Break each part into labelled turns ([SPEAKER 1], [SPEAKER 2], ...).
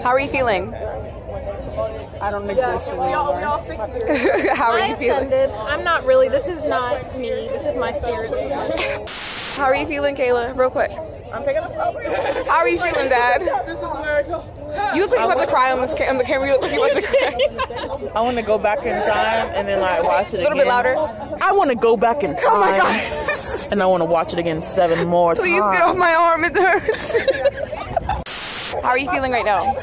[SPEAKER 1] How are you feeling?
[SPEAKER 2] I don't exist anymore.
[SPEAKER 1] How are you feeling?
[SPEAKER 3] I'm not really. This is not me. This is my spirit.
[SPEAKER 1] How are you feeling, Kayla? Real quick.
[SPEAKER 2] I'm picking up.
[SPEAKER 1] How are you feeling, Dad?
[SPEAKER 2] This is America.
[SPEAKER 1] You look like you're about to cry on this on the camera. You look like you're about to cry.
[SPEAKER 2] I want to go back in time and then like watch it again.
[SPEAKER 1] A little bit louder.
[SPEAKER 2] I want to go back in time.
[SPEAKER 1] Oh my God.
[SPEAKER 2] And I want to watch it again 7 more times.
[SPEAKER 1] Please get off my arm. It hurts. How are you feeling right now?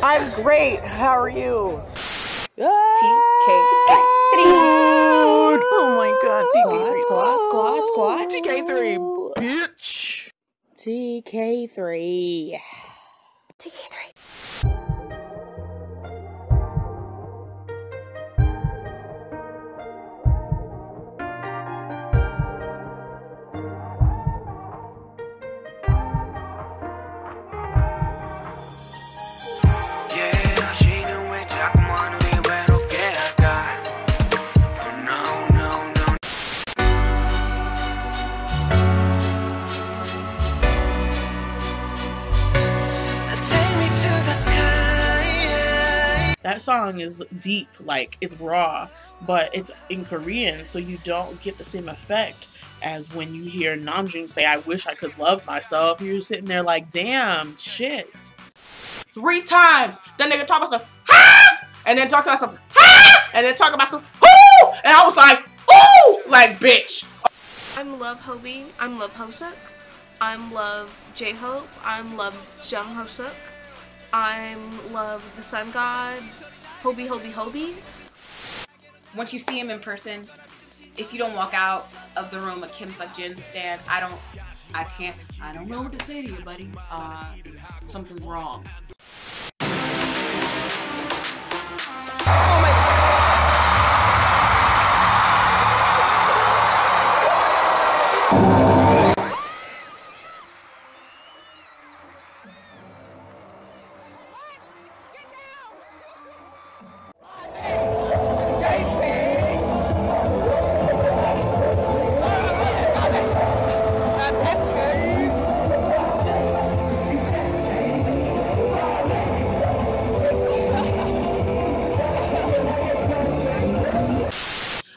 [SPEAKER 2] I'm great. How are you?
[SPEAKER 1] TK3.
[SPEAKER 2] Oh my God. TK3.
[SPEAKER 1] Squad.
[SPEAKER 2] TK3, bitch. TK3.
[SPEAKER 1] TK3.
[SPEAKER 2] That song is deep, like it's raw, but it's in Korean, so you don't get the same effect as when you hear Namjoon say, "I wish I could love myself." You're sitting there like, damn, shit. 3 times, that nigga talk about some, ha! And then talk about some, ha! And then talk about some, hoo! And I was like, ooh! Like, bitch.
[SPEAKER 4] I'm love Hobie, I'm love Hosuk, I'm love J-Hope, I'm love Jung Hosuk, I'm love the Sun God, Hobie.
[SPEAKER 5] Once you see him in person, if you don't walk out of the room a Kim Seok-jin stan, I don't know what to say to you, buddy. Something's wrong.
[SPEAKER 1] Oh my God.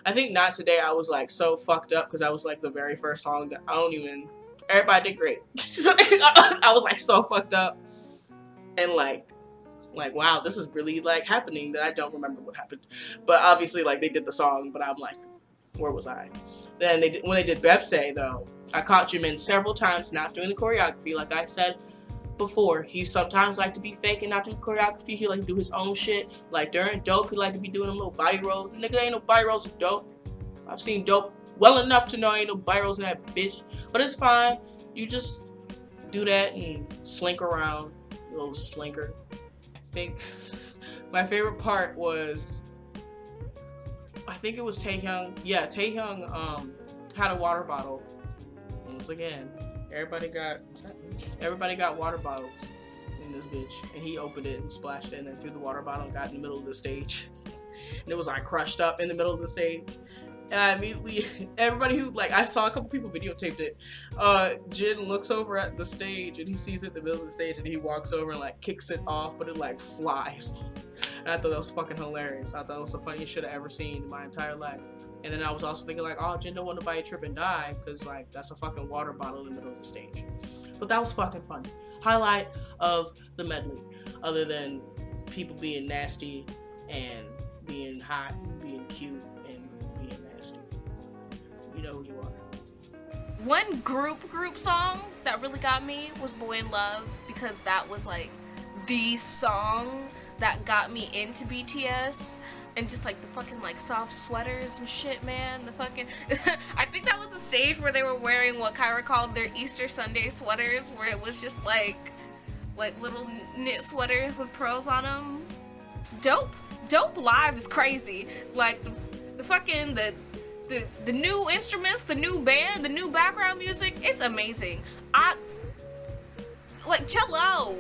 [SPEAKER 2] I think Not Today, I was like so fucked up because I was like the very first song that everybody did great. I was like so fucked up and like wow, this is really like happening that I don't remember what happened. But obviously like they did the song, but I'm like, where was I? Then when they did Bepse though, I caught Jimin several times not doing the choreography. Like I said before, he sometimes like to be fake and not do choreography. He like to do his own shit. Like during Dope, he like to be doing them little body rolls. Nigga, ain't no body rolls with Dope. I've seen Dope well enough to know ain't no body rolls in that bitch. But it's fine. You just do that and slink around, you little slinker. I think my favorite part was, I think it was Taehyung. Yeah, Taehyung had a water bottle. Once again, everybody got water bottles in this bitch, and he opened it and splashed it and then threw the water bottle and got in the middle of the stage, and it was like crushed up in the middle of the stage. And I immediately, everybody who like, I saw a couple people videotaped it. Jin looks over at the stage and he sees it in the middle of the stage and he walks over and like kicks it off, but it like flies. And I thought that was fucking hilarious. I thought it was the funniest shit I ever seen in my entire life. And then I was also thinking like, oh, Jin don't want nobody to trip and die, because like that's a fucking water bottle in the middle of the stage. But that was fucking funny. Highlight of the medley, other than people being nasty and being hot, being cute, and being nasty. You know who you are.
[SPEAKER 4] One group song that really got me was Boy in Love, because that was like the song that got me into BTS. And just like the fucking like soft sweaters and shit, man. The fucking I think that was the stage where they were wearing what Kyra called their Easter Sunday sweaters, where it was just like little knit sweaters with pearls on them. It's dope. Dope live is crazy. Like the fucking the new instruments, the new band, the new background music, it's amazing. Like cello.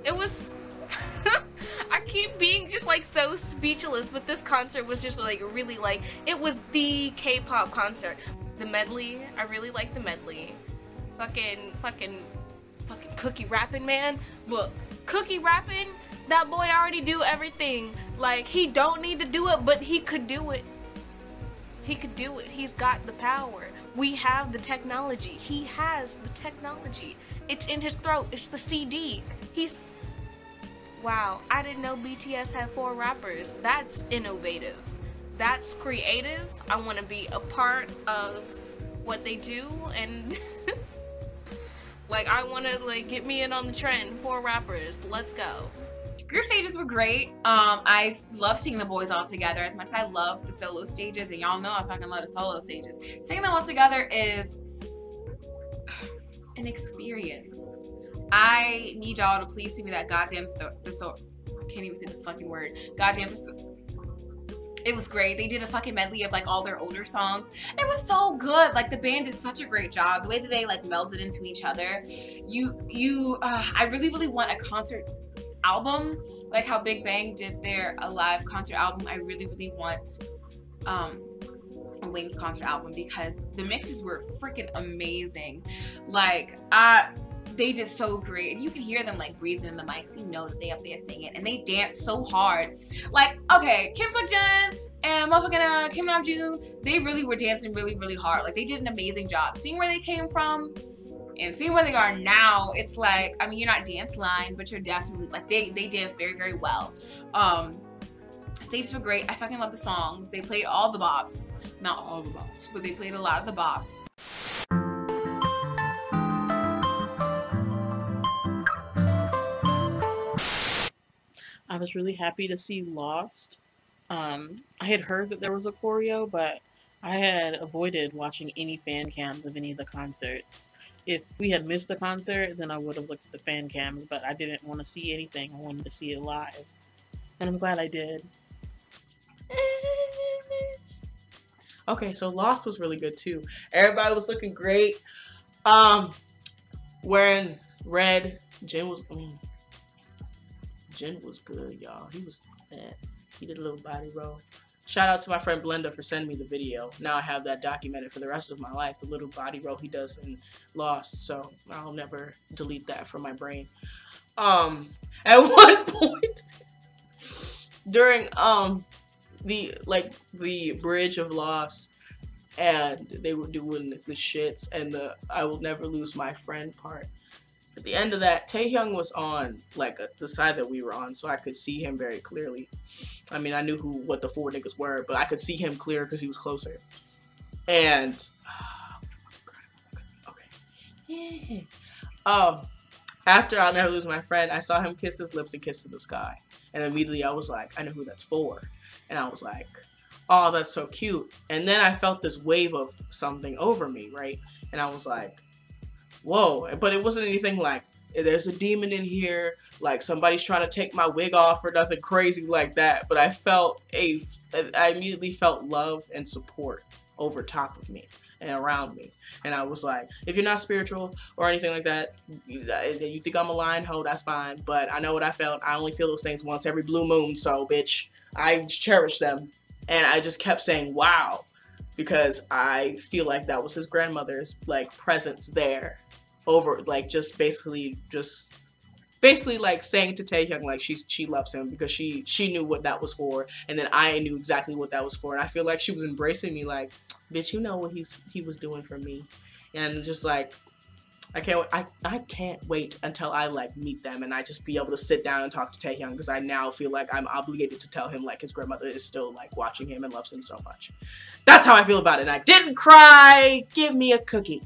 [SPEAKER 4] It was I keep being just like so speechless, but this concert was just like really like, it was the K-pop concert. The medley, I really like the medley. fucking cookie rapping, man. Look, cookie rapping, that boy already do everything. Like, he don't need to do it, but he could do it. He could do it. He's got the power. We have the technology. He has the technology. It's in his throat. It's the CD. Wow, I didn't know BTS had 4 rappers. That's innovative. That's creative. I want to be a part of what they do, and like, I want to like get me in on the trend. 4 rappers. Let's go.
[SPEAKER 5] Group stages were great. I love seeing the boys all together as much as I love the solo stages, and y'all know I fucking love the solo stages. Seeing them all together is an experience. I need y'all to please send me that goddamn I can't even say the fucking word. Goddamn It was great. They did a fucking medley of like all their older songs. It was so good. Like, the band did such a great job. The way that they like melded into each other. I really want a concert album, like how Big Bang did their live concert album. I really want a Wings concert album, because the mixes were freaking amazing. Like, they did so great, and you can hear them like breathing in the mics. So you know that they up there singing, and they dance so hard. Like, okay, Kim Seok-jin and motherfucking Kim Namjoon, they really were dancing really hard. Like, they did an amazing job. Seeing where they came from and seeing where they are now, it's like, I mean, you're not dance line, but you're definitely, like, they dance very well. Stages were great. I fucking love the songs. They played all the bops. Not all the bops, but they played a lot of the bops.
[SPEAKER 2] I was really happy to see Lost. I had heard that there was a choreo, but I had avoided watching any fan cams of any of the concerts. If we had missed the concert, then I would have looked at the fan cams, but I didn't want to see anything. I wanted to see it live. And I'm glad I did. Okay, so Lost was really good too. Everybody was looking great. Wearing red. Jin was good, y'all. He was bad. He did a little body roll. Shout out to my friend Blenda for sending me the video. Now I have that documented for the rest of my life, the little body roll he does in Lost, so I'll never delete that from my brain. At one point during the bridge of Lost, and they were doing the shits and the I will never lose my friend part. At the end of that, Taehyung was on like the side that we were on, so I could see him very clearly. I mean, I knew what the 4 niggas were, but I could see him clear because he was closer. And okay, after I'll never lose my friend, I saw him kiss his lips and kiss to the sky, and immediately I was like, I know who that's for, and I was like, oh, that's so cute. And then I felt this wave of something over me, right? And I was like, whoa. But it wasn't anything like, there's a demon in here, like somebody's trying to take my wig off, or nothing crazy like that. But I immediately felt love and support over top of me and around me. And I was like, if you're not spiritual or anything like that, you think I'm a lying hoe, that's fine. But I know what I felt. I only feel those things once every blue moon, so bitch, I cherish them. And I just kept saying, wow, because I feel like that was his grandmother's like presence there, over like just basically like saying to Taehyung like she loves him because she knew what that was for, and then I knew exactly what that was for, and I feel like she was embracing me like, bitch, you know what he was doing for me. And just like, I can't wait until I like meet them and I just be able to sit down and talk to Taehyung, because I now feel like I'm obligated to tell him like his grandmother is still like watching him and loves him so much. That's how I feel about it. And I didn't cry. Give me a cookie.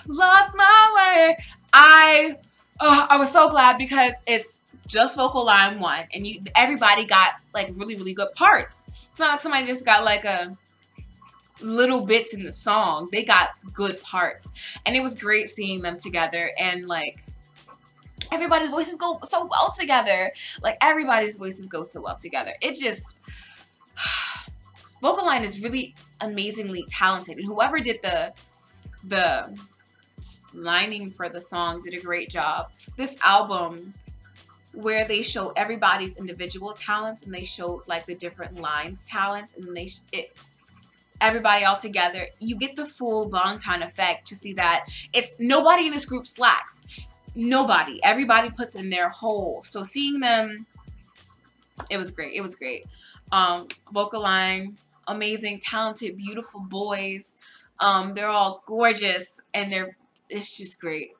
[SPEAKER 5] Lost my way. I was so glad because it's just vocal line 1, and everybody got like really good parts. It's not like somebody just got like a little bits in the song. They got good parts, and it was great seeing them together, and like everybody's voices go so well together. Like everybody's voices go so well together. It just, vocal line is really amazingly talented, and whoever did the lining for the song did a great job. This album, where they show everybody's individual talents and they show like the different lines talents, and everybody all together, you get the full Bangtan effect to see that it's nobody in this group slacks. Nobody. Everybody puts in their whole. So seeing them, it was great. It was great. Vocal line, amazing, talented, beautiful boys. They're all gorgeous and it's just great.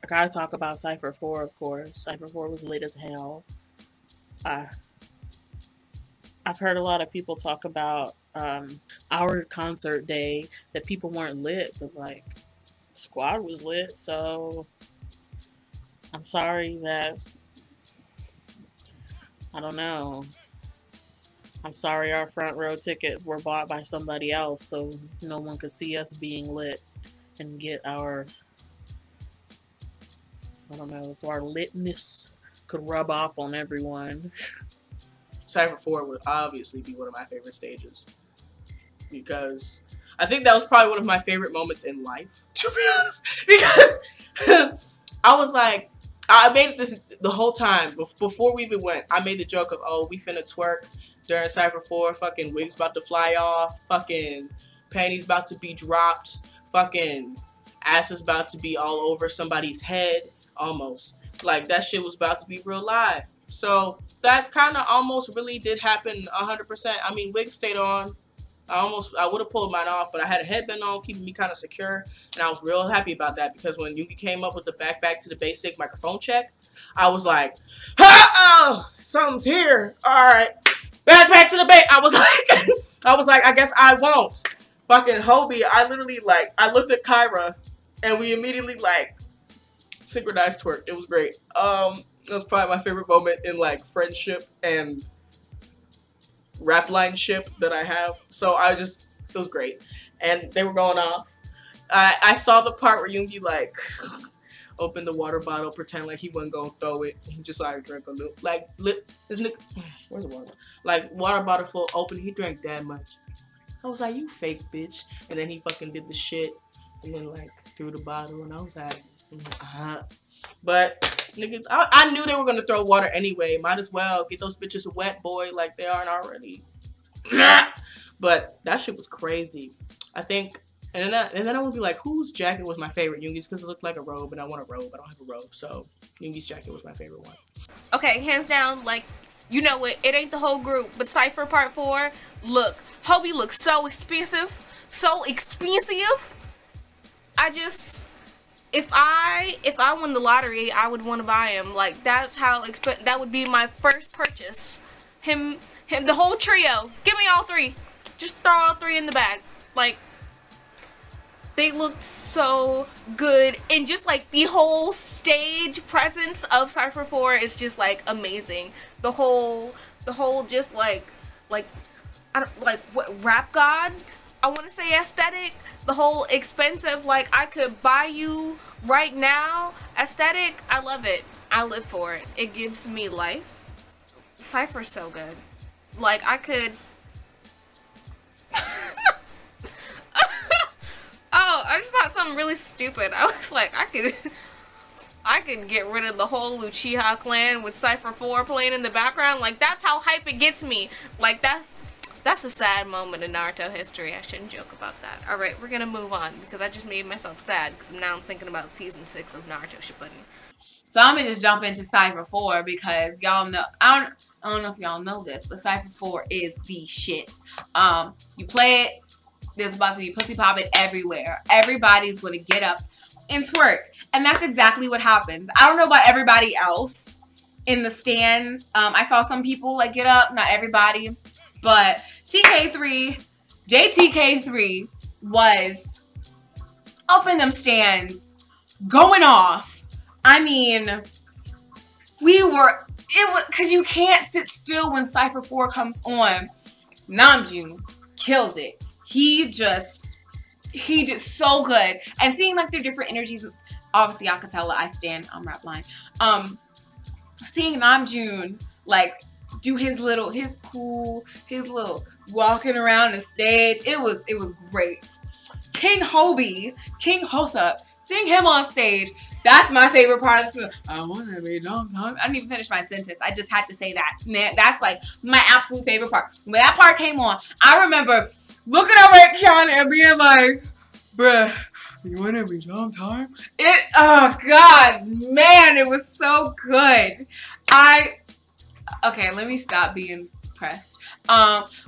[SPEAKER 2] I gotta talk about Cipher 4, of course. Cipher 4 was lit as hell. I've heard a lot of people talk about our concert day, that people weren't lit, but like squad was lit, so I'm sorry that, I don't know. I'm sorry our front row tickets were bought by somebody else so no one could see us being lit and get our, I don't know, so our litness could rub off on everyone. Cipher 4 would obviously be one of my favorite stages, because I think that was probably one of my favorite moments in life, to be honest, because I was like, I made this the whole time, before we even went, I made the joke of, oh, we finna twerk during Cipher 4, fucking wigs about to fly off, fucking panties about to be dropped, fucking asses about to be all over somebody's head, almost. Like, that shit was about to be real live. So that kind of almost really did happen 100%. I mean, wig stayed on. I would have pulled mine off, but I had a headband on, keeping me kind of secure, and I was real happy about that, because when Yoongi came up with the back to the basic microphone check, I was like, oh, something's here. All right, back to the base. I was like, I guess I won't. Fucking Hobie, I literally, like, I looked at Kyra, and we immediately, like, synchronized twerk. It was great. It was probably my favorite moment in, like, friendship and rap line ship that I have. So it was great. And they were going off. I saw the part where Yoongi, like, opened the water bottle, pretend like he wasn't gonna throw it. He just like drank a little, like, where's the water? Like, water bottle full open, he drank that much. I was like, you fake bitch. And then he fucking did the shit and then, like, threw the bottle, and I was like, But niggas, I knew they were gonna throw water anyway. Might as well get those bitches wet, boy, like they aren't already. But that shit was crazy. I think, and then I would be like, whose jacket was my favorite? Yoongi's, because it looked like a robe, and I want a robe. I don't have a robe, so Yoongi's jacket was my favorite one.
[SPEAKER 4] Okay, hands down, like, you know it ain't the whole group, but Cipher Part 4, look, Hobie looks so expensive, If I won the lottery, I would want to buy him. Like, that's how that would be my first purchase. Him, the whole trio. Give me all three. Just throw all three in the bag. Like, they looked so good, and just like the whole stage presence of Cipher 4 is just like amazing. The whole just like what, rap god, I want to say, aesthetic. The whole expensive, like, I could buy you right now aesthetic. I love it. I live for it. It gives me life. Cipher's so good. Like, I could oh, I just thought something really stupid. I was like, I could get rid of the whole Uchiha clan with Cipher 4 playing in the background. Like, that's how hype it gets me. Like, that's a sad moment in Naruto history. I shouldn't joke about that. Alright, we're gonna move on, because I just made myself sad, because now I'm thinking about season 6 of Naruto Shippuden.
[SPEAKER 5] So I'm gonna just jump into Cipher 4, because y'all know, I don't know if y'all know this, but Cipher 4 is the shit. You play it, there's about to be pussy popping everywhere. Everybody's gonna get up and twerk. And that's exactly what happens. I don't know about everybody else in the stands. I saw some people like get up, not everybody. But TK3, JTK3 was up in them stands, going off. I mean, because you can't sit still when Cipher 4 comes on. Namjoon killed it. He did so good. And seeing like their different energies, obviously Akatella, I stand on rap line. Seeing Namjoon like do his little walking around the stage, it was great. King Hobie, King Hosup, Seeing him on stage, that's my favorite part of the song. I want to be long time. I didn't even finish my sentence. I just had to say that. That's like my absolute favorite part. When that part came on, I remember looking over at Kiana and being like, bruh, you want to be long time? Oh God, man, it was so good. Okay, let me stop being pressed.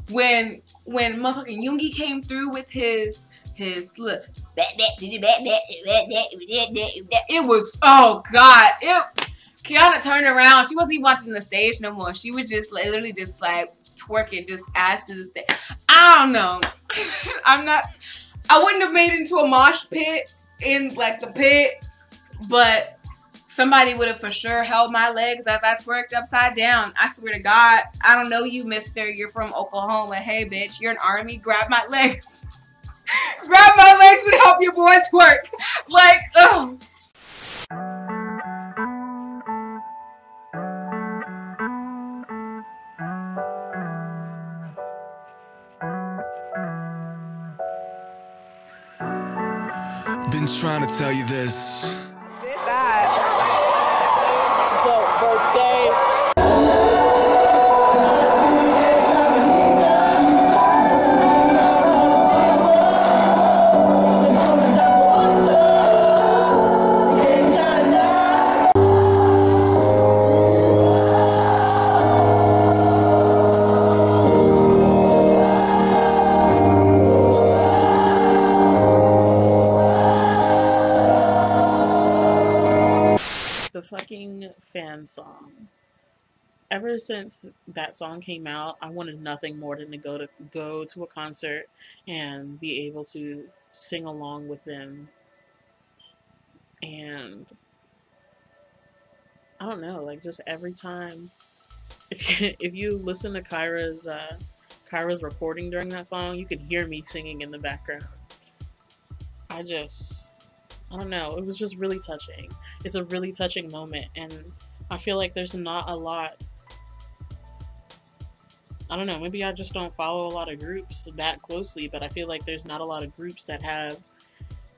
[SPEAKER 5] When motherfucking Yoongi came through with his look, it was, oh God, Kiana turned around. She wasn't even watching the stage no more. She was just literally just like twerking, just ass to the stage. I don't know. I wouldn't have made it into a mosh pit in like the pit, but somebody would have for sure held my legs as I twerked upside down. I swear to God, I don't know you, mister. You're from Oklahoma. Hey, bitch, you're an army. Grab my legs. Grab my legs and help your boy twerk. Like, oh.
[SPEAKER 6] Been trying to tell you this.
[SPEAKER 1] Did that. Dope birthday.
[SPEAKER 7] The fucking fan song. Ever since that song came out, I wanted nothing more than to go to a concert and be able to sing along with them. And I don't know, like just every time, if you listen to Kyra's recording during that song, you can hear me singing in the background. I don't know, it was just really touching. It's a really touching moment, and I feel like there's not a lot, I don't know, maybe I just don't follow a lot of groups that closely, but I feel like there's not a lot of groups that have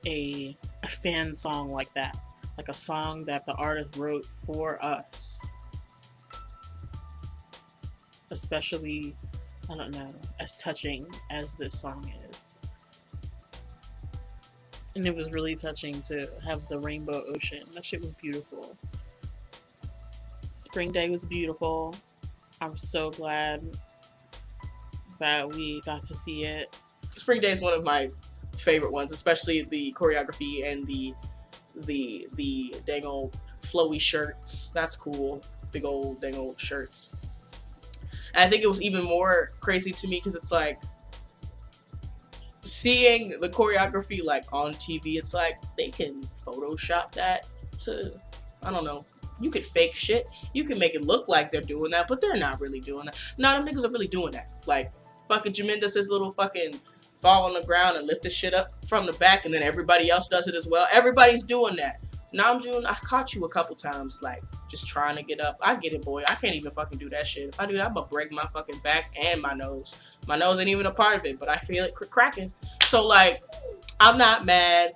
[SPEAKER 7] a fan song like that. Like a song that the artist wrote for us. Especially, I don't know, as touching as this song is. And it was really touching to have the rainbow ocean. That shit was beautiful. Spring Day was beautiful. I'm so glad that we got to see it.
[SPEAKER 2] Spring Day is one of my favorite ones, especially the choreography and the dang old flowy shirts. That's cool. Big old dang old shirts. And I think it was even more crazy to me because it's like, seeing the choreography like on TV, it's like they can Photoshop that to, I don't know, you could fake shit, you can make it look like they're doing that, but they're not really doing that. None of them niggas are really doing that. Like fucking Jamin does his little fucking fall on the ground and lift the shit up from the back, and then everybody else does it as well. Everybody's doing that. Namjoon, I caught you a couple times like just trying to get up. I get it, boy. I can't even fucking do that shit. If I do that, I'm gonna break my fucking back and my nose. My nose ain't even a part of it, but I feel it cracking. So like, I'm not mad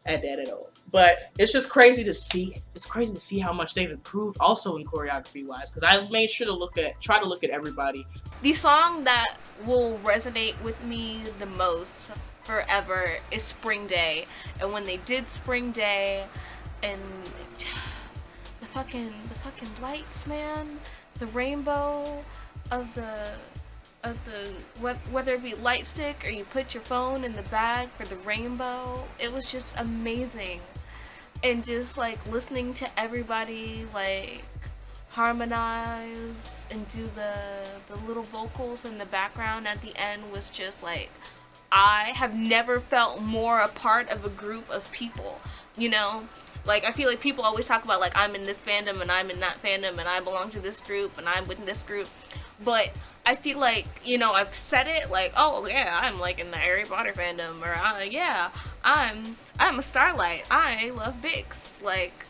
[SPEAKER 2] at that at all. But it's just crazy to see it. It's crazy to see how much they've improved also in choreography wise. Because I made sure to try to look at everybody.
[SPEAKER 4] The song that will resonate with me the most forever is Spring Day. And when they did Spring Day, and the fucking lights, man, the rainbow of the whether it be light stick or you put your phone in the bag for the rainbow, it was just amazing. And just like listening to everybody like harmonize and do the little vocals in the background at the end was just like, I have never felt more a part of a group of people, you know? Like, I feel like people always talk about, like, I'm in this fandom and I'm in that fandom and I belong to this group and I'm with this group. But I feel like, you know, I've said it, like, oh, yeah, I'm, like, in the Harry Potter fandom. Or, yeah, I'm a Starlight. I love Bix. Like,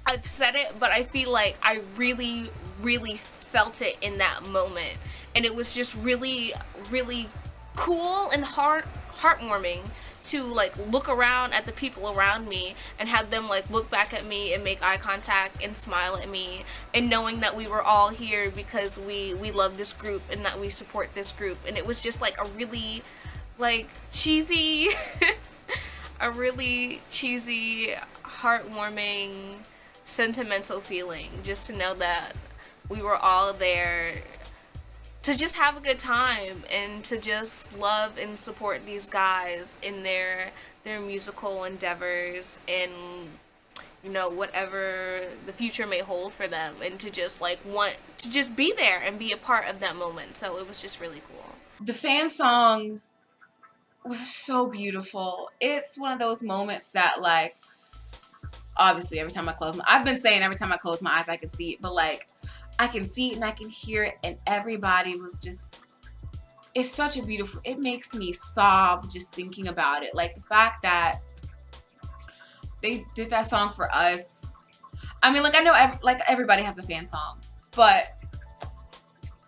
[SPEAKER 4] I've said it, but I feel like I really, really felt it in that moment. And it was just really, really cool and heartwarming to like look around at the people around me and have them like look back at me and make eye contact and smile at me, and knowing that we were all here because we love this group and that we support this group. And it was just like a really like cheesy a really cheesy, heartwarming, sentimental feeling just to know that we were all there to just have a good time and to just love and support these guys in their musical endeavors and, you know, whatever the future may hold for them, and to just like want to just be there and be a part of that moment. So it was just really cool.
[SPEAKER 5] The fan song was so beautiful. It's one of those moments that, like, obviously every time I close my, I've been saying every time I close my eyes I can see it, but like I can see it and I can hear it, and everybody was just, it's such a beautiful, it makes me sob just thinking about it. Like the fact that they did that song for us. I mean, like I know like everybody has a fan song, but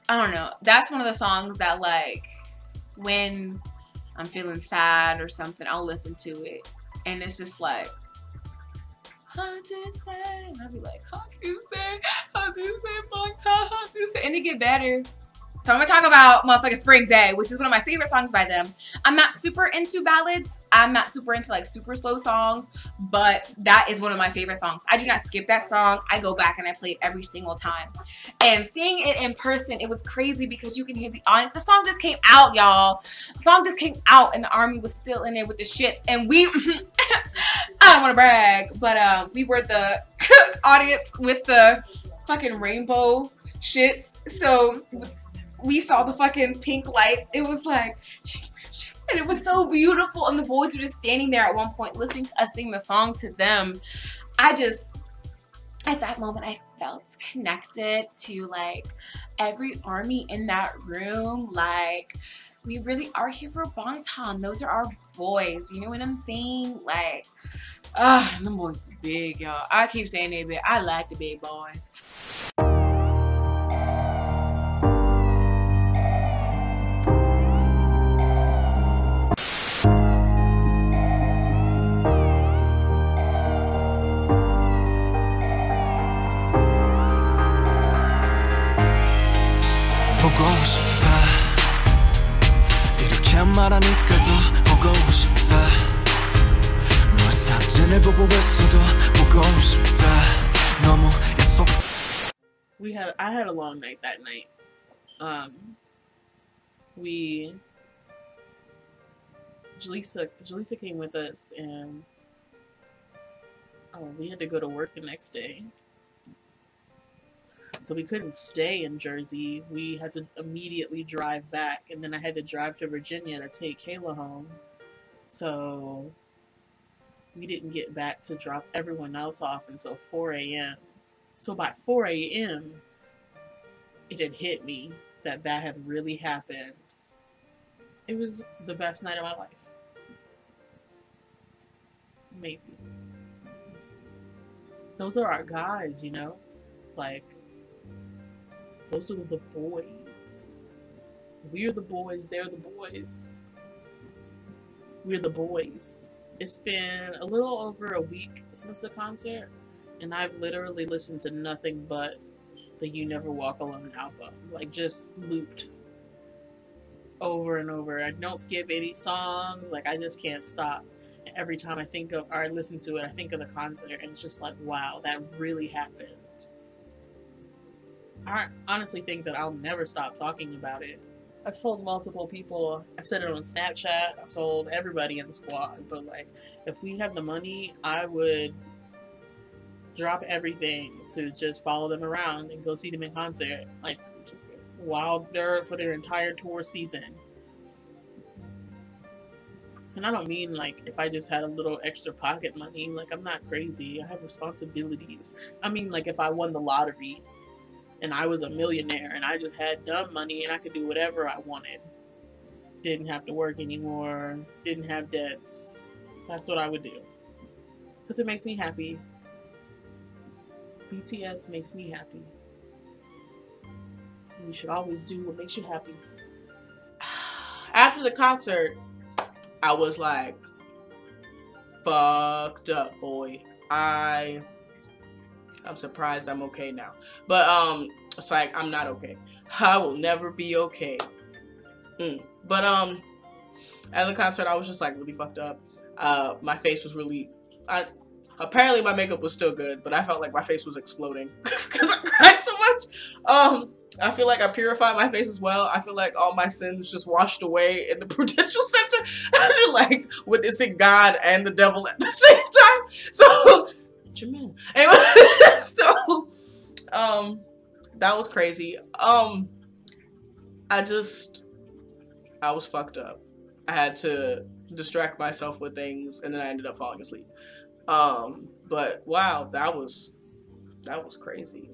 [SPEAKER 5] I don't know. That's one of the songs that like when I'm feeling sad or something, I'll listen to it and it's just like, how do you say? And I'll be like, how do you say, and it get better. So I'm gonna talk about motherfucking Spring Day, which is one of my favorite songs by them. I'm not super into ballads. I'm not super into like super slow songs, but that is one of my favorite songs. I do not skip that song. I go back and I play it every single time. And seeing it in person, it was crazy because you can hear the audience. The song just came out, y'all. The song just came out and the army was still in there with the shits. And we, I don't want to brag, but we were the audience with the fucking rainbow shits. So we saw the fucking pink lights. It was like, and it was so beautiful. And the boys were just standing there at one point listening to us sing the song to them. I just, at that moment, I felt connected to like every army in that room. Like, we really are here for Bangtan. Those are our boys. You know what I'm saying? Like, them boys is big, y'all. I keep saying they big. I like the big boys.
[SPEAKER 6] 보고 싶다 이렇게 말하니까 더 보고 싶다 널 사진을 보고 있어도 보고 싶다 너무 약속.
[SPEAKER 7] I had a long night that night. Jaleesa came with us, and we had to go to work the next day. So we couldn't stay in Jersey. We had to immediately drive back, and then I had to drive to Virginia to take Kayla home. So we didn't get back to drop everyone else off until 4 a.m. So by 4 a.m., it had hit me that that had really happened. It was the best night of my life. Maybe. Those are our guys, you know? Like, those are the boys. We're the boys, they're the boys. We're the boys. It's been a little over a week since the concert, and I've literally listened to nothing but the You Never Walk Alone album. Like, just looped over and over. I don't skip any songs. Like, I just can't stop. And every time I think of, or I listen to it, I think of the concert, and it's just like, wow, that really happened. I honestly think that I'll never stop talking about it. I've told multiple people, I've said it on Snapchat, I've told everybody in the squad, but like, if we had the money, I would drop everything to just follow them around and go see them in concert, like, while they're for their entire tour season. And I don't mean like if I just had a little extra pocket money, like, I'm not crazy, I have responsibilities. I mean like if I won the lottery and I was a millionaire and I just had dumb money and I could do whatever I wanted, didn't have to work anymore, didn't have debts, that's what I would do. Because it makes me happy. BTS makes me happy. And you should always do what makes you happy. After the concert,
[SPEAKER 2] I was like fucked up, boy. I'm surprised I'm okay now. But it's like I'm not okay. I will never be okay. But at the concert I was just like really fucked up. My face was really apparently my makeup was still good, but I felt like my face was exploding because I cried so much. I feel like I purified my face as well. I feel like all my sins just washed away in the Prudential Center. I feel like witnessing God and the devil at the same time. So, anyway, so, that was crazy. I was fucked up. I had to distract myself with things, and then I ended up falling asleep. But wow, that was crazy.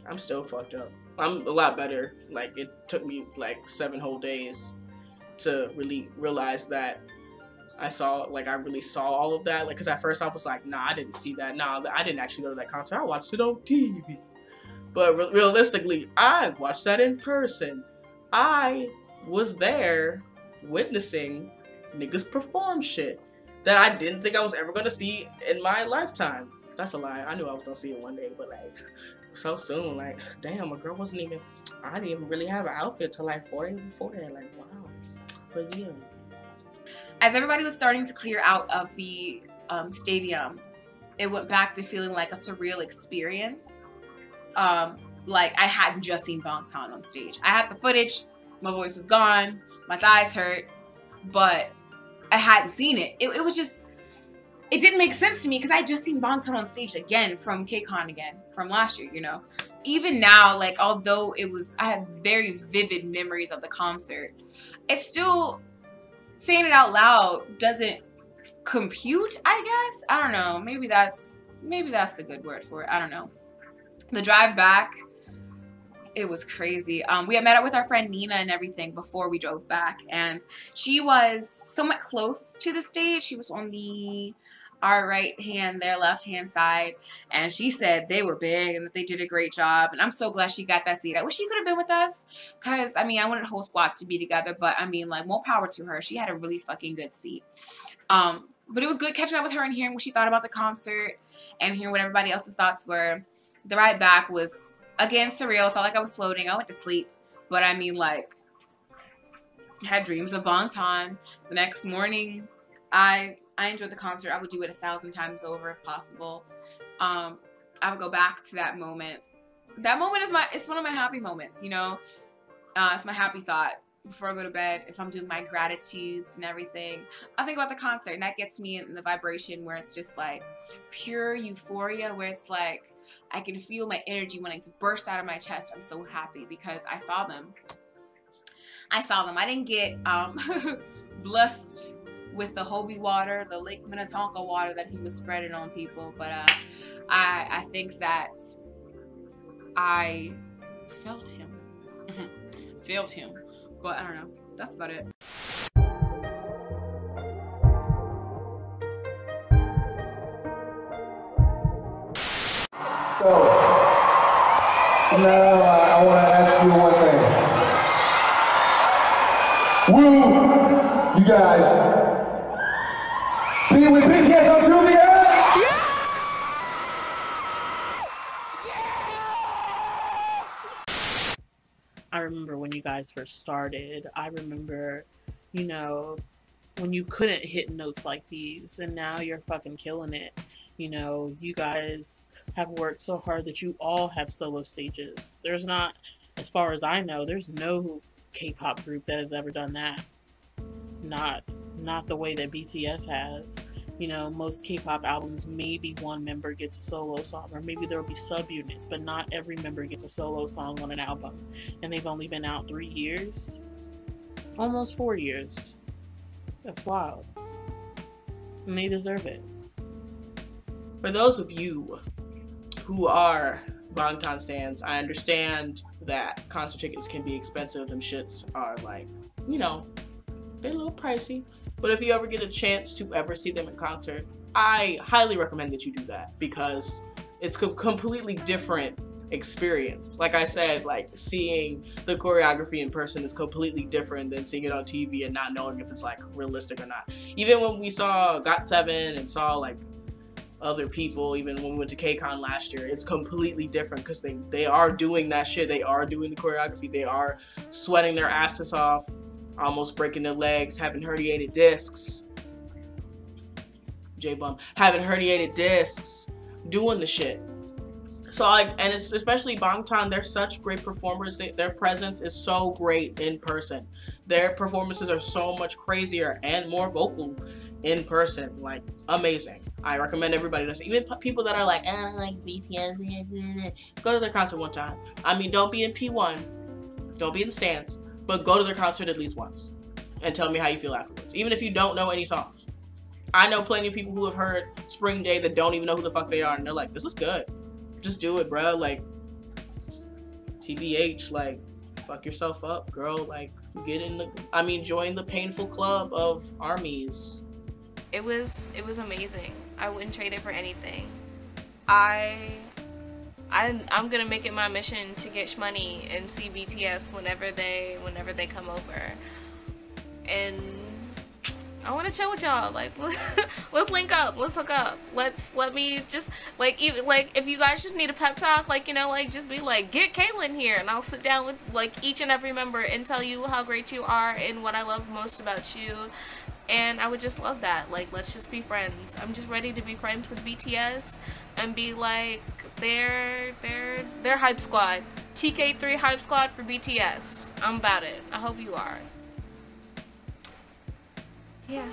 [SPEAKER 2] I'm still fucked up. I'm a lot better. Like, it took me like 7 whole days to really realize that I really saw all of that. Like, cause at first I was like, nah, I didn't see that. Nah, I didn't actually go to that concert. I watched it on TV. But realistically, I watched that in person. I was there witnessing niggas perform shit that I didn't think I was ever gonna see in my lifetime. That's a lie. I knew I was gonna see it one day, but like so soon. Like, damn, a girl wasn't even. I didn't even really have an outfit till like 4 days before that. Like, wow. But yeah.
[SPEAKER 5] As everybody was starting to clear out of the stadium, it went back to feeling like a surreal experience. Like I hadn't just seen Bangtan on stage. I had the footage, my voice was gone, my thighs hurt, but I hadn't seen it. It was just, it didn't make sense to me because I had just seen Bangtan on stage again from KCON again, from last year, you know. Even now, like, although I had very vivid memories of the concert, it's still, saying it out loud doesn't compute, I guess. I don't know. Maybe that's a good word for it. I don't know. The drive back, it was crazy. We had met up with our friend Nina and everything before we drove back, and she was somewhat close to the stage. She was on our right hand, their left hand side, and she said they were big and that they did a great job, and I'm so glad she got that seat. I wish she could have been with us, because I mean, I wanted the whole squad to be together, but I mean, like, more power to her. She had a really fucking good seat. But it was good catching up with her and hearing what she thought about the concert and hearing what everybody else's thoughts were. The ride back was, again, surreal. I felt like I was floating. I went to sleep, but I mean, like, had dreams of Bangtan. The next morning, I enjoyed the concert. I would do it 1,000 times over if possible. I would go back to that moment. That moment is it's one of my happy moments, you know. It's my happy thought before I go to bed. If I'm doing my gratitudes and everything, I think about the concert, and that gets me in the vibration where it's just like pure euphoria, where it's like I can feel my energy wanting to burst out of my chest. I'm so happy because I saw them. I didn't get blessed with the Hobie water, the Lake Minnetonka water that he was spreading on people, but I think that I felt him. Felt him. But I don't know. That's about it.
[SPEAKER 8] So, now I want to ask you one thing. Will you guys be with BTS until the end?
[SPEAKER 7] I remember when you guys first started. I remember, you know, when you couldn't hit notes like these, and now you're fucking killing it. You know, you guys have worked so hard that you all have solo stages. There's not, as far as I know, there's no K-pop group that has ever done that. Not the way that BTS has. You know, most K-pop albums, maybe one member gets a solo song, or maybe there will be subunits, but not every member gets a solo song on an album. And they've only been out 3 years? Almost 4 years. That's wild. And they deserve it.
[SPEAKER 2] For those of you who are Bangtan stans, I understand that concert tickets can be expensive. Them shits are like, you know, they're a little pricey. But if you ever get a chance to ever see them in concert, I highly recommend that you do that, because it's a completely different experience. Like I said, like seeing the choreography in person is completely different than seeing it on TV and not knowing if it's like realistic or not. Even when we saw GOT7 and saw like other people, even when we went to KCON last year, it's completely different because they are doing that shit. They are doing the choreography. They are sweating their asses off, almost breaking their legs, having herniated discs. J-Bum having herniated discs, doing the shit. So like, and it's especially Bangtan, they're such great performers. Their presence is so great in person. Their performances are so much crazier and more vocal in person. Like, amazing. I recommend everybody to see. Even people that are like, I like BTS, go to their concert one time. I mean, don't be in P1, don't be in the stands, but go to their concert at least once and tell me how you feel afterwards. Even if you don't know any songs. I know plenty of people who have heard Spring Day that don't even know who the fuck they are, and they're like, this is good. Just do it, bro. Like, TBH, like, fuck yourself up, girl. Like, join the painful club of armies.
[SPEAKER 4] It was amazing. I wouldn't trade it for anything. I'm gonna make it my mission to get shmoney and see BTS whenever they come over. And I want to chill with y'all. Like, let's link up. Let's hook up. Let me just, like, even, like, if you guys just need a pep talk, like, you know, like, just be like, get Kayla in here, and I'll sit down with, like, each and every member and tell you how great you are and what I love most about you. And I would just love that. Like, let's just be friends. I'm just ready to be friends with BTS and be like, they're hype squad. TK3 hype squad for BTS. I'm about it. I hope you are. Yeah,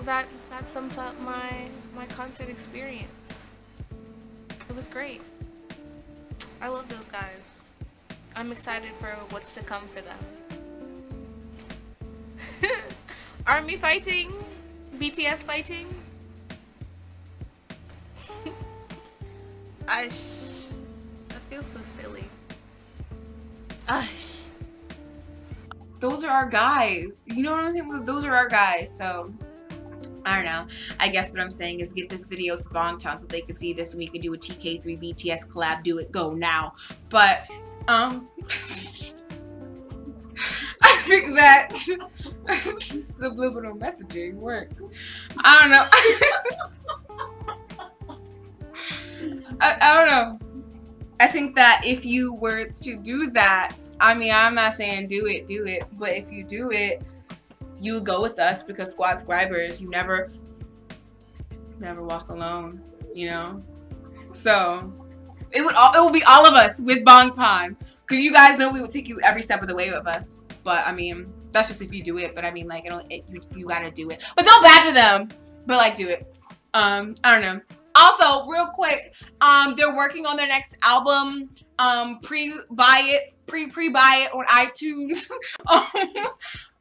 [SPEAKER 4] that sums up my concert experience. It was great. I love those guys. I'm excited for what's to come for them. Army fighting, BTS fighting. Ush, that feels so silly. Ush.
[SPEAKER 5] Those are our guys. You know what I'm saying? Those are our guys. So, I don't know. I guess what I'm saying is get this video to Bangtan so they can see this and we can do a TK3 BTS collab. Do it. Go now. But, I think that subliminal messaging works. I don't know. I don't know. I think that if you were to do that, I mean, I'm not saying do it, but if you do it, you would go with us because squad scribers, you never walk alone, you know? So, it would be all of us with Bangtan, because you guys know we would take you every step of the way with us. But, I mean, that's just if you do it, but I mean, like, you gotta do it. But don't badger them, but, like, do it. I don't know. Also, real quick, they're working on their next album. Pre-buy it on iTunes.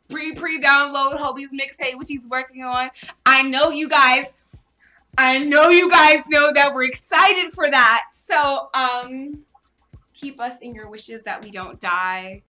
[SPEAKER 5] Pre-download Hobie's mixtape, which he's working on. I know you guys know that we're excited for that. So, keep us in your wishes that we don't die.